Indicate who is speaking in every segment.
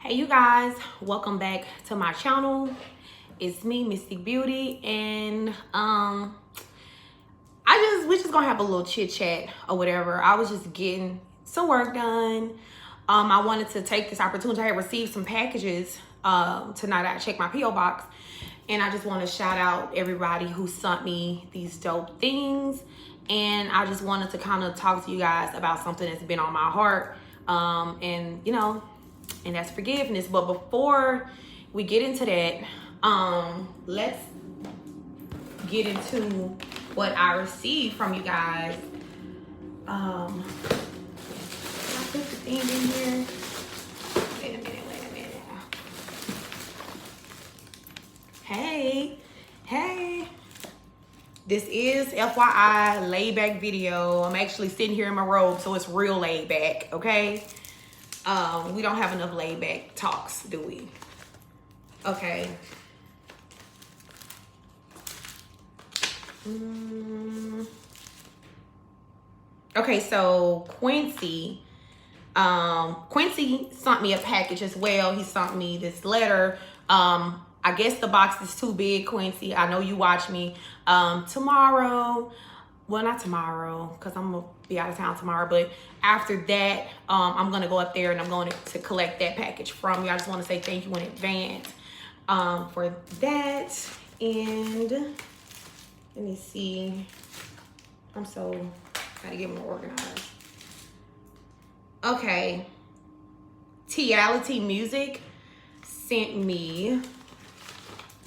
Speaker 1: Hey you guys, welcome back to my channel. It's me, Mysticbeauutie, and we just gonna have a little chit chat or whatever. I was just getting some work done. I wanted to take this opportunity. I had received some packages tonight. I checked my PO box, and I just want to shout out everybody who sent me these dope things. And I just wanted to kind of talk to you guys about something that's been on my heart, and you know, and that's forgiveness. But before we get into that, let's get into what I received from you guys. I put the thing in here. Wait a minute. Hey. This is FYI laid back video. I'm actually sitting here in my robe, so it's real laid back, okay? We don't have enough laid back talks, do we? Okay. Okay, so Quincy sent me a package as well. He sent me this letter. I guess the box is too big, Quincy. I know you watch me. Tomorrow, well, not tomorrow, because I'm gonna be out of town tomorrow, but after that, I'm gonna go up there and I'm going to collect that package from you. I just want to say thank you in advance for that. And let me see. Gotta get more organized. Okay. Beauutie Music sent me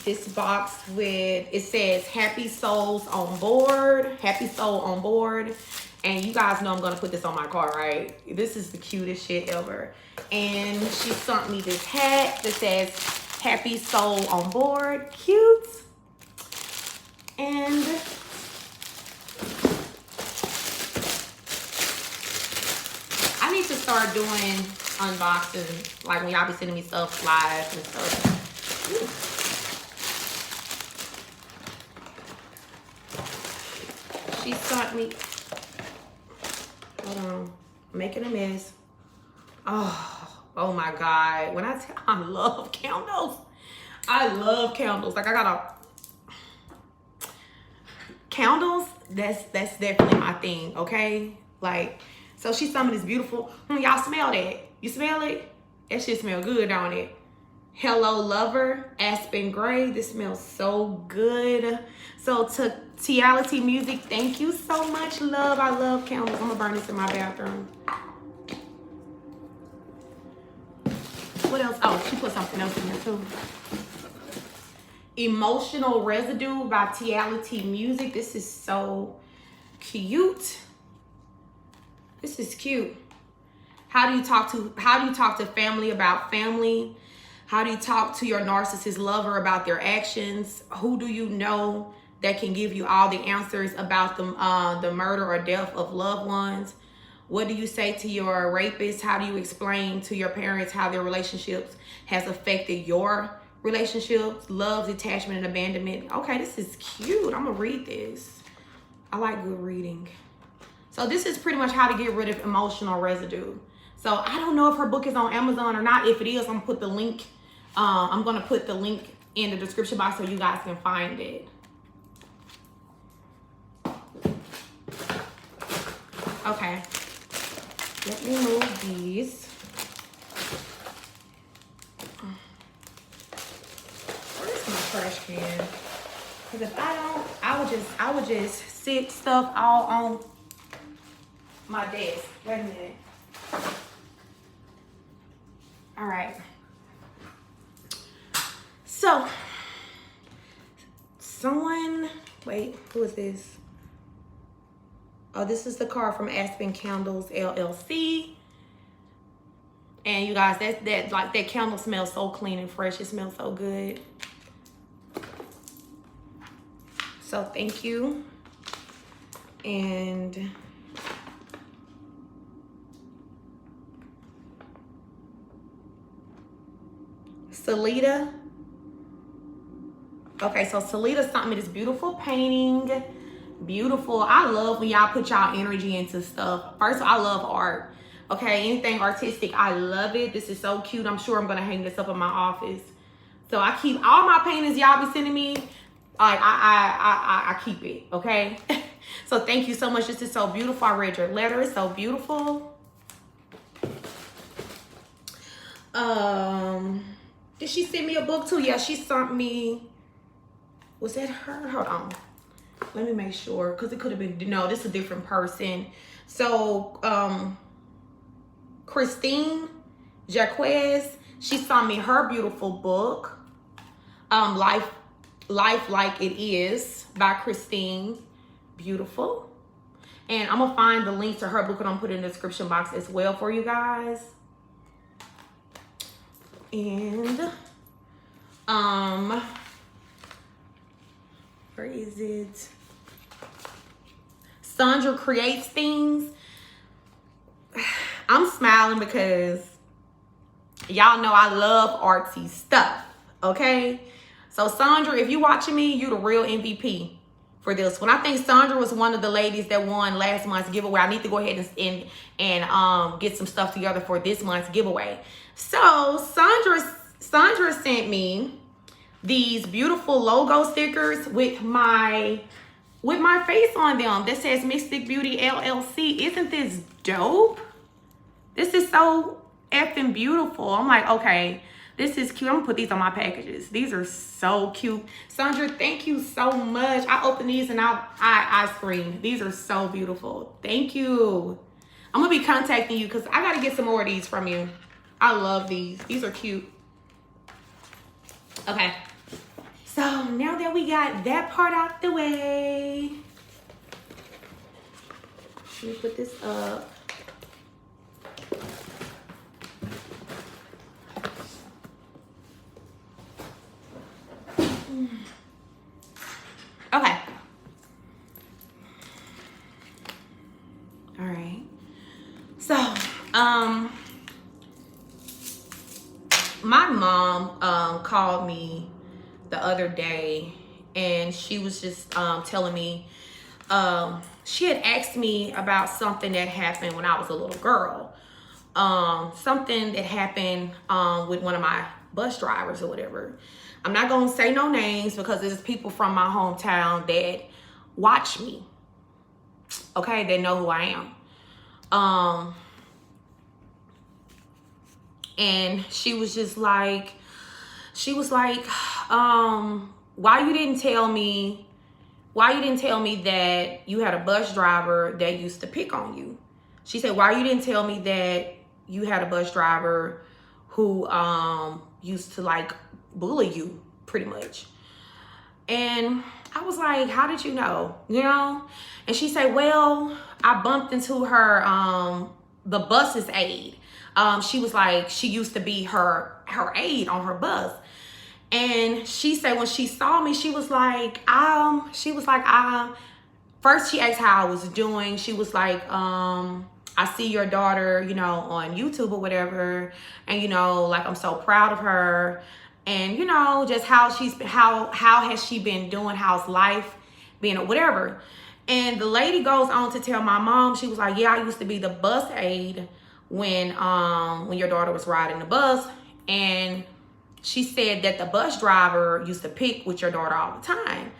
Speaker 1: this box with, it says happy souls on board, happy soul on board. And you guys know I'm gonna put this on my car, right? This is the cutest shit ever. And she sent me this hat that says happy soul on board. Cute. And I need to start doing unboxing, like when y'all be sending me stuff live and stuff. Ooh. She sent me, hold on, I'm making a mess. Oh my God. When I love candles. I love candles. Like candles, that's definitely my thing, okay? Like, so she sent me this beautiful, y'all smell that? You smell it? That shit smell good, don't it? Hello Lover, Aspen Gray. This smells so good. So to Beauutie Music, thank you so much, love. I love candles. I'm gonna burn this in my bathroom. What else? Oh, she put something else in here too. Emotional Residue by Beauutie Music. This is so cute. This is cute. How do you talk to family about family? How do you talk to your narcissist lover about their actions? Who do you know that can give you all the answers about the murder or death of loved ones? What do you say to your rapist? How do you explain to your parents how their relationships has affected your relationships? Love, detachment, and abandonment. Okay, this is cute. I'm gonna read this. I like good reading. So this is pretty much how to get rid of emotional residue. So I don't know if her book is on Amazon or not. If it is, I'm gonna put the link. I'm gonna put the link in the description box so you guys can find it. Okay, let me move these. Where's my trash can? Because if I don't, I would just sit stuff all on my desk. Wait a minute. All right. So, wait, who is this? Oh, this is the card from Aspen Candles LLC. And you guys, that candle smells so clean and fresh. It smells so good. So thank you. And Salida. Okay, so Salida sent me this beautiful painting. Beautiful. I love when y'all put y'all energy into stuff. First of all, I love art. Okay, anything artistic, I love it. This is so cute. I'm sure I'm gonna hang this up in my office. So I keep all my paintings y'all be sending me. I keep it, okay? So thank you so much. This is so beautiful. I read your letter. It's so beautiful. Did she send me a book too? Yeah, she sent me. Was that her? Hold on. Let me make sure, because it could have been, no, this is a different person. So, Christine Jaquez, she sent me her beautiful book, Life Like It Is by Christine. Beautiful. And I'm going to find the link to her book and I'm going to put it in the description box as well for you guys. And, where is it? Sandra Creates Things. I'm smiling because y'all know I love artsy stuff, okay? So Sandra, if you're watching me, you the real MVP for this one. I think Sandra was one of the ladies that won last month's giveaway. I need to go ahead and get some stuff together for this month's giveaway. So Sandra sent me these beautiful logo stickers with my face on them that says Mysticbeauutie LLC. Isn't this dope? This is so effing beautiful. I'm like, okay, this is cute. I'm gonna put these on my packages. These are so cute. Sandra, thank you so much. I opened these and I screamed. These are so beautiful. Thank you. I'm gonna be contacting you because I gotta get some more of these from you. I love these. These are cute. Okay. So now that we got that part out the way, let me put this up. Okay. All right. So, my mom called me the other day and she was just telling me she had asked me about something that happened when I was a little girl. Something that happened with one of my bus drivers or whatever. I'm not gonna say no names because there's people from my hometown that watch me. Okay, they know who I am. And she was just like, why you didn't tell me that you had a bus driver that used to pick on you? She said, why you didn't tell me that you had a bus driver who used to like bully you pretty much? And I was like, how did you know? You know? And she said, well, I bumped into her, the bus's aide. She was like, she used to be her aide on her bus. And she said when she saw me, she was like, first she asked how I was doing. She was like, I see your daughter, you know, on YouTube or whatever. And, you know, like, I'm so proud of her. And, you know, just how has she been doing? How's life been or whatever? And the lady goes on to tell my mom, she was like, yeah, I used to be the bus aide when your daughter was riding the bus. And she said that the bus driver used to pick with your daughter all the time.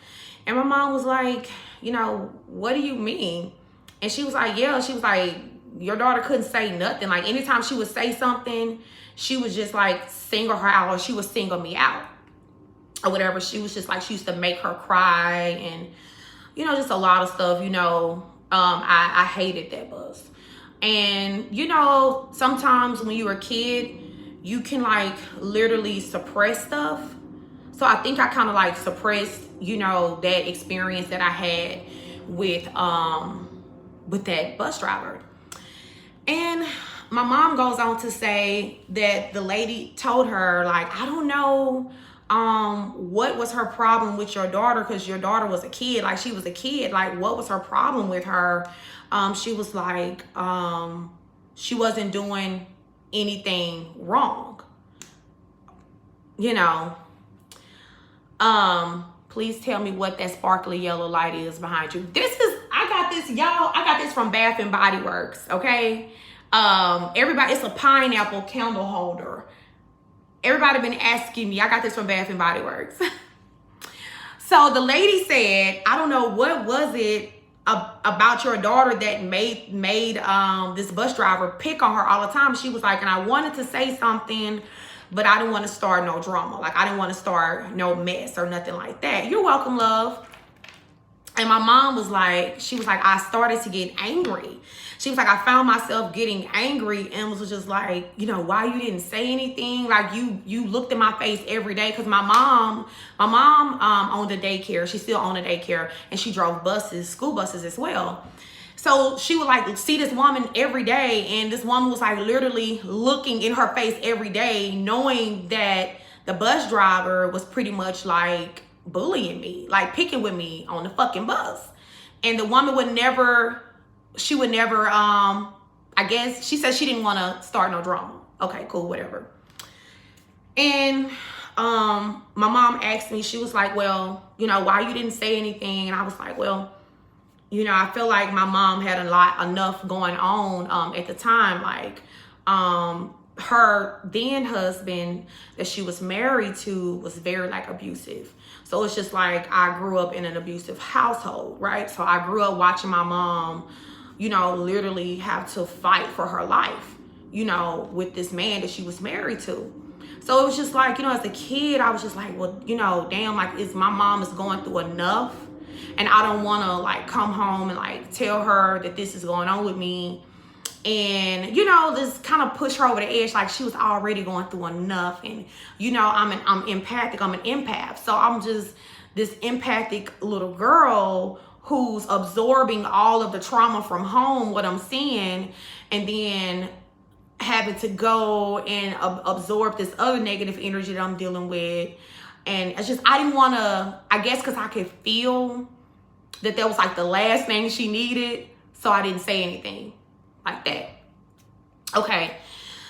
Speaker 1: And my mom was like, you know, what do you mean? And she was like, yeah, she was like, your daughter couldn't say nothing. Like, anytime she would say something, she was just like single her out, or she would single me out or whatever. She was just like, she used to make her cry and, you know, just a lot of stuff, you know. I hated that bus. And, you know, sometimes when you're a kid, you can like literally suppress stuff. So I think I kind of like suppressed, you know, that experience that I had with that bus driver. And my mom goes on to say that the lady told her, like, I don't know what was her problem with your daughter, because your daughter was a kid. Like, she was a kid. Like, what was her problem with her? She was like, she wasn't doing anything wrong, you know. Please tell me what that sparkly yellow light is behind you. This is, I got this, y'all, I got this from Bath and Body Works, okay? Everybody, it's a pineapple candle holder. Everybody been asking me. I got this from Bath and Body Works. So the lady said, I don't know what was it about your daughter that made this bus driver pick on her all the time. She was like, and I wanted to say something, but I didn't want to start no drama. Like, I didn't want to start no mess or nothing like that. You're welcome, love. And my mom was like, she was like, I started to get angry. She was like, I found myself getting angry and was just like, you know, why you didn't say anything? Like, you looked in my face every day. Because my mom owned a daycare. She still owned a daycare, and she drove buses, school buses as well. So she would like see this woman every day, and this woman was like literally looking in her face every day, knowing that the bus driver was pretty much like bullying me, like picking with me on the fucking bus. And the woman would never, I guess she said she didn't want to start no drama. Okay, cool, whatever. And my mom asked me, she was like, well, you know, why you didn't say anything? And I was like, well, you know, I feel like my mom had enough going on at the time. Like, her then husband that she was married to was very like abusive. So it's just like, I grew up in an abusive household, right? So I grew up watching my mom, you know, literally have to fight for her life, you know, with this man that she was married to. So it was just like, you know, as a kid, I was just like, well, you know, damn, like, my mom is going through enough. And I don't want to like come home and like tell her that this is going on with me. And, you know, just kind of push her over the edge. Like, she was already going through enough. And, you know, I'm empathic. I'm an empath. So I'm just this empathic little girl who's absorbing all of the trauma from home, what I'm seeing, and then having to go and absorb this other negative energy that I'm dealing with. And it's just, I didn't want to, I guess because I could feel that was like the last thing she needed. So I didn't say anything like that. Okay.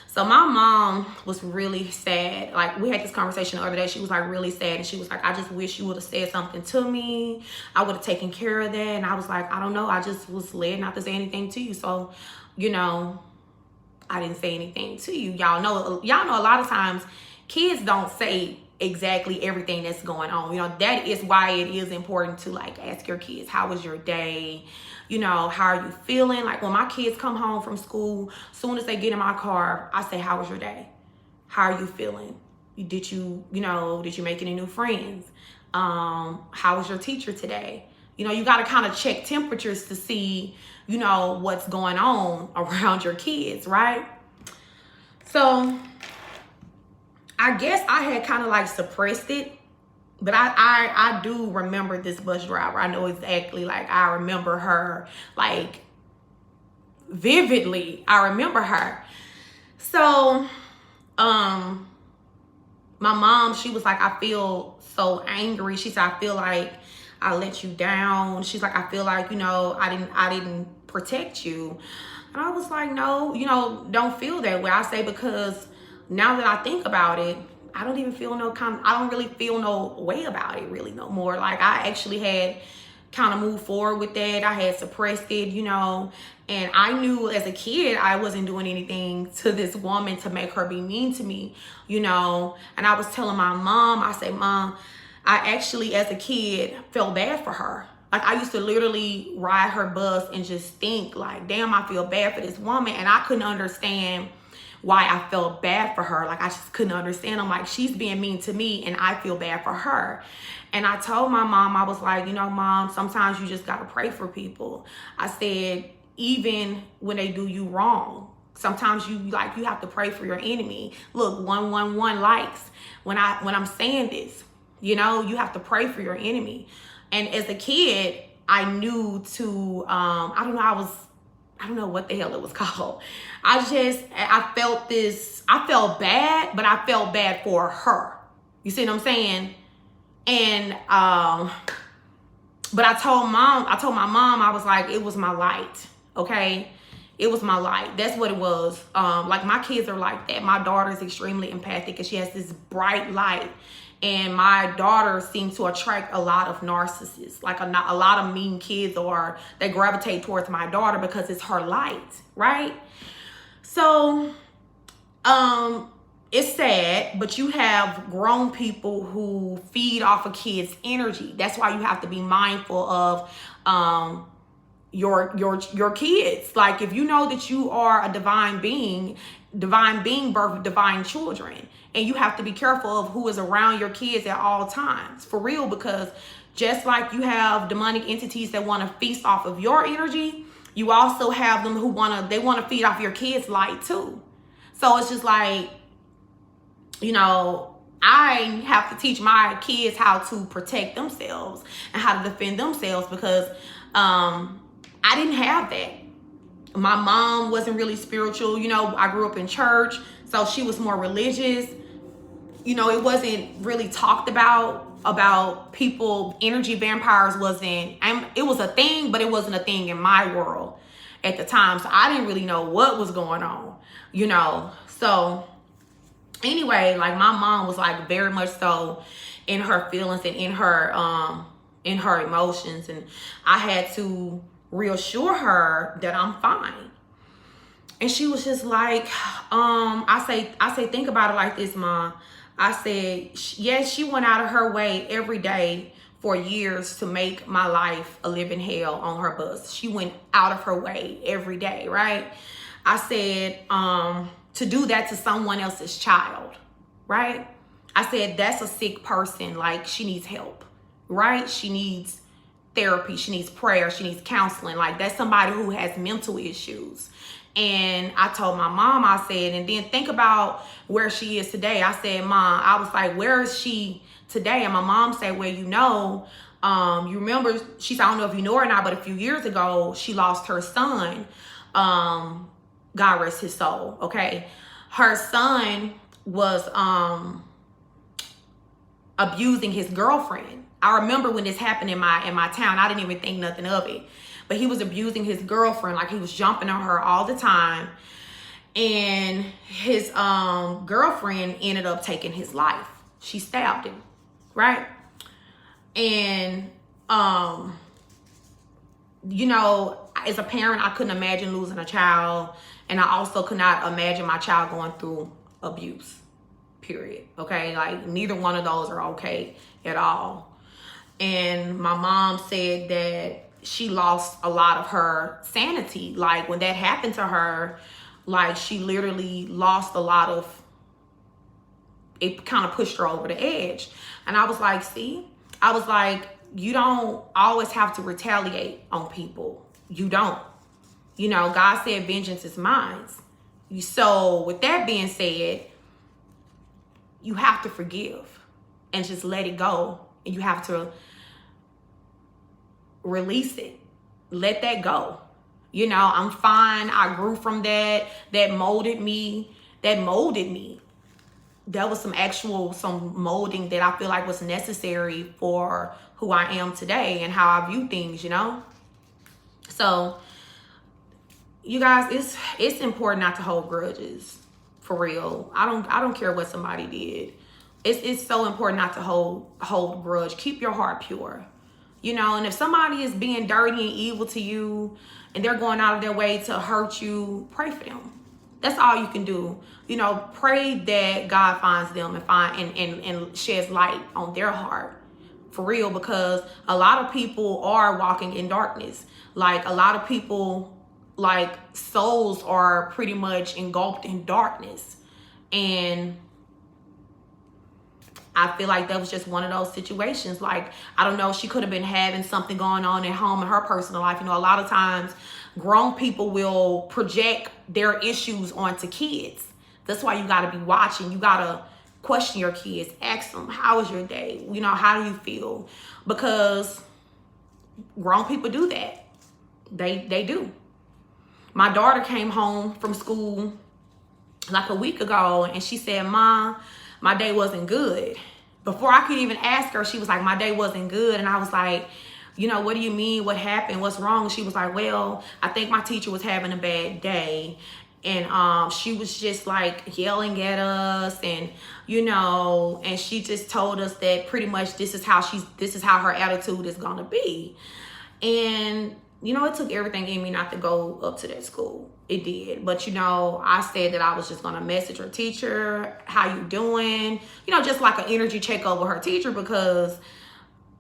Speaker 1: So my mom was really sad. Like, we had this conversation the other day. She was like really sad. And she was like, I just wish you would have said something to me. I would have taken care of that. And I was like, I don't know. I just was led not to say anything to you. So, you know, I didn't say anything to you. Y'all know a lot of times kids don't say exactly everything that's going on. You know, that is why it is important to like ask your kids, how was your day? You know, how are you feeling? Like, when my kids come home from school, soon as they get in my car, I say, how was your day? How are you feeling? Did you make any new friends? How was your teacher today? You know, you got to kind of check temperatures to see, you know, what's going on around your kids, right? So I guess I had kind of like suppressed it, but I do remember this bus driver. I know exactly, like, I remember her like vividly. I remember her. So my mom, she was like, I feel so angry. She said, I feel like I let you down. She's like, I feel like, you know, I didn't protect you. And I was like, no, you know, don't feel that way. I say, because now that I think about it, I don't even feel I don't really feel no way about it really no more. Like, I actually had kind of moved forward with that. I had suppressed it, you know, and I knew as a kid I wasn't doing anything to this woman to make her be mean to me, you know. And I was telling my mom, I said, Mom, I actually as a kid felt bad for her. Like, I used to literally ride her bus and just think like, damn, I feel bad for this woman. And I couldn't understand why I felt bad for her. Like, I just couldn't understand. I'm like, she's being mean to me and I feel bad for her. And I told my mom, I was like, you know, Mom, sometimes you just got to pray for people. I said, even when they do you wrong, sometimes you have to pray for your enemy. Look, 111 likes when I'm saying this, you know, you have to pray for your enemy. And as a kid, I knew to, I don't know what the hell it was called. I felt bad, but I felt bad for her. You see what I'm saying? And, but I told my mom, I was like, it was my light. Okay. It was my light. That's what it was. Like, my kids are like that. My daughter is extremely empathic and she has this bright light. And my daughter seems to attract a lot of narcissists, like a lot of mean kids, or they gravitate towards my daughter because it's her light, right? So, it's sad, but you have grown people who feed off of kids' energy. That's why you have to be mindful of your kids. Like, if you know that you are a divine being birth divine children, and you have to be careful of who is around your kids at all times, for real, because just like you have demonic entities that want to feast off of your energy, you also have them who want to feed off your kids' light too. So it's just like, you know, I have to teach my kids how to protect themselves and how to defend themselves, because I didn't have that. My mom wasn't really spiritual. You know, I grew up in church, so she was more religious. You know, it wasn't really talked about people. Energy vampires wasn't, it was a thing, but it wasn't a thing in my world at the time. So I didn't really know what was going on, you know. So anyway, like, my mom was like very much so in her feelings and in her emotions, and I had to reassure her that I'm fine. And she was just like, I say, think about it like this, Mom. I said, yes, she went out of her way every day for years to make my life a living hell on her bus. She went out of her way every day, right? I said, to do that to someone else's child, right? I said, that's a sick person. Like, she needs help, right? She needs therapy. She needs prayer. She needs counseling. Like, that's somebody who has mental issues. And I told my mom, I said, and then think about where she is today. I said, Mom, I was like, where is she today? And my mom said, well, you know, you remember, she said, I don't know if you know her or not, but a few years ago, she lost her son. God rest his soul. Okay. Her son was abusing his girlfriend. I remember when this happened in my town. I didn't even think nothing of it. But he was abusing his girlfriend. Like, he was jumping on her all the time. And his girlfriend ended up taking his life. She stabbed him, right? And, you know, as a parent, I couldn't imagine losing a child. And I also could not imagine my child going through abuse, period. Okay? Like, neither one of those are okay at all. And my mom said that she lost a lot of her sanity. Like, when that happened to her, like, she literally lost a lot of, it kind of pushed her over the edge. And I was like, see, I was like, you don't always have to retaliate on people. You don't. You know, God said vengeance is mine. So with that being said, you have to forgive and just let it go. And you have to release it. Let that go. You know, I'm fine. I grew from that. That molded me. That was some molding that I feel like was necessary for who I am today and how I view things, you know? So, you guys, it's important not to hold grudges, for real. I don't care what somebody did. It's so important not to hold grudge. Keep your heart pure. You know, and if somebody is being dirty and evil to you and they're going out of their way to hurt you, pray for them. That's all you can do. You know, pray that God finds them and sheds light on their heart. For real, because a lot of people are walking in darkness. Like, a lot of people, like, souls are pretty much engulfed in darkness. And I feel like that was just one of those situations. Like, I don't know, she could have been having something going on at home in her personal life. You know, a lot of times grown people will project their issues onto kids. That's why you got to be watching. You got to question your kids. Ask them, how was your day? You know, how do you feel? Because grown people do that. They do. My daughter came home from school like a week ago and she said, Mom, my day wasn't good. Before I could even ask her, she was like, my day wasn't good. And I was like, you know, what do you mean? What happened? What's wrong? And she was like, well, I think my teacher was having a bad day. And she was just like yelling at us, and, you know, and she just told us that pretty much this is how her attitude is gonna be. And, you know, it took everything in me not to go up to that school. it did. But, you know, I said that I was just going to message her teacher, how you doing? You know, just like an energy check over her teacher, because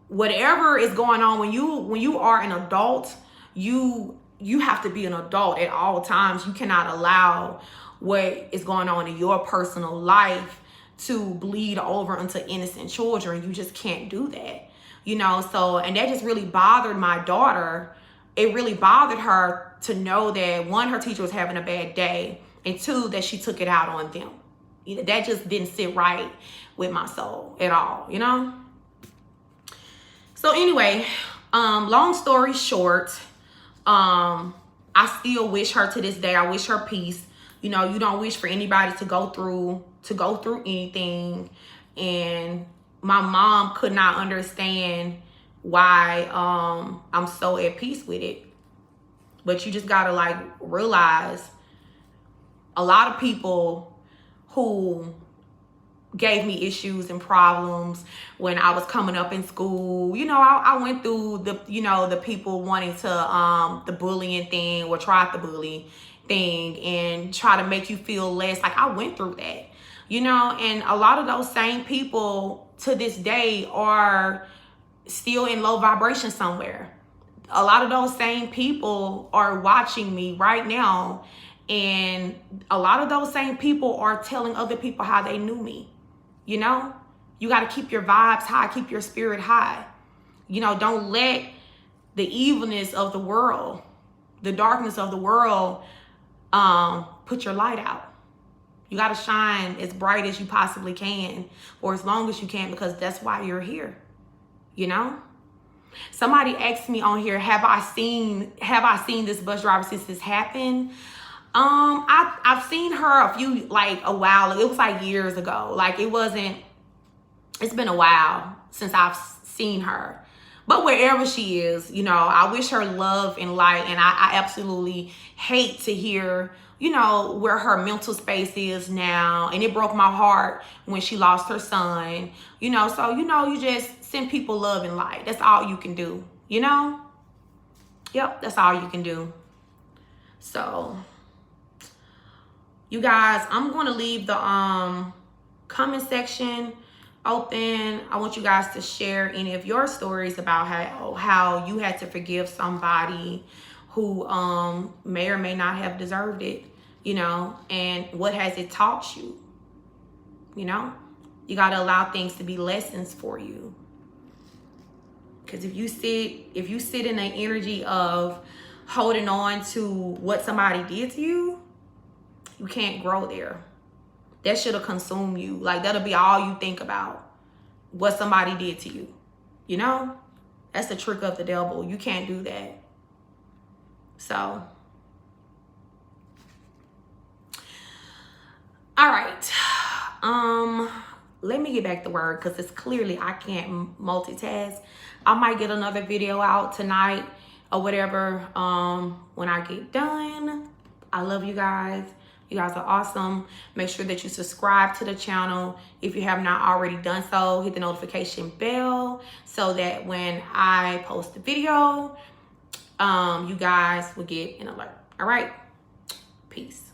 Speaker 1: whatever is going on when you are an adult, you have to be an adult at all times. You cannot allow what is going on in your personal life to bleed over into innocent children. You just can't do that, you know. So, and that just really bothered my daughter. It really bothered her to know that, one, her teacher was having a bad day, and two, that she took it out on them. You know, that just didn't sit right with my soul at all, you know. So anyway, long story short, I still wish her to this day. I wish her peace. You know, you don't wish for anybody to go through anything. And my mom could not understand why I'm so at peace with it. But you just gotta like realize, a lot of people who gave me issues and problems when I was coming up in school, you know, I went through the, you know, the people wanting to the bullying thing, or tried the bully thing and try to make you feel less. Like, I went through that, you know. And a lot of those same people to this day are still in low vibration somewhere. A lot of those same people are watching me right now, and a lot of those same people are telling other people how they knew me. You know, you got to keep your vibes high, keep your spirit high. You know, don't let the evilness of the world, the darkness of the world, put your light out. You got to shine as bright as you possibly can, or as long as you can, because that's why you're here. You know, somebody asked me on here, have I seen this bus driver since this happened? I've seen her a while. It was like years ago. Like, it's been a while since I've seen her. But wherever she is, you know, I wish her love and light. And I absolutely hate to hear, you know, where her mental space is now. And it broke my heart when she lost her son, you know. So, you know, you just send people love and light. That's all you can do, you know? Yep, that's all you can do. So, you guys, I'm going to leave the comment section open. I want you guys to share any of your stories about how you had to forgive somebody who may or may not have deserved it, you know, and what has it taught you. You know, you got to allow things to be lessons for you. Because if you sit in an energy of holding on to what somebody did to you, you can't grow there. That should have consumed you. Like, that'll be all you think about, what somebody did to you. You know? That's the trick of the devil. You can't do that. So, all right. Let me get back to work, because it's clearly I can't multitask. I might get another video out tonight or whatever when I get done. I love you guys. You guys are awesome. Make sure that you subscribe to the channel if you have not already done so. Hit the notification bell so that when I post a video, you guys will get an alert. All right. Peace.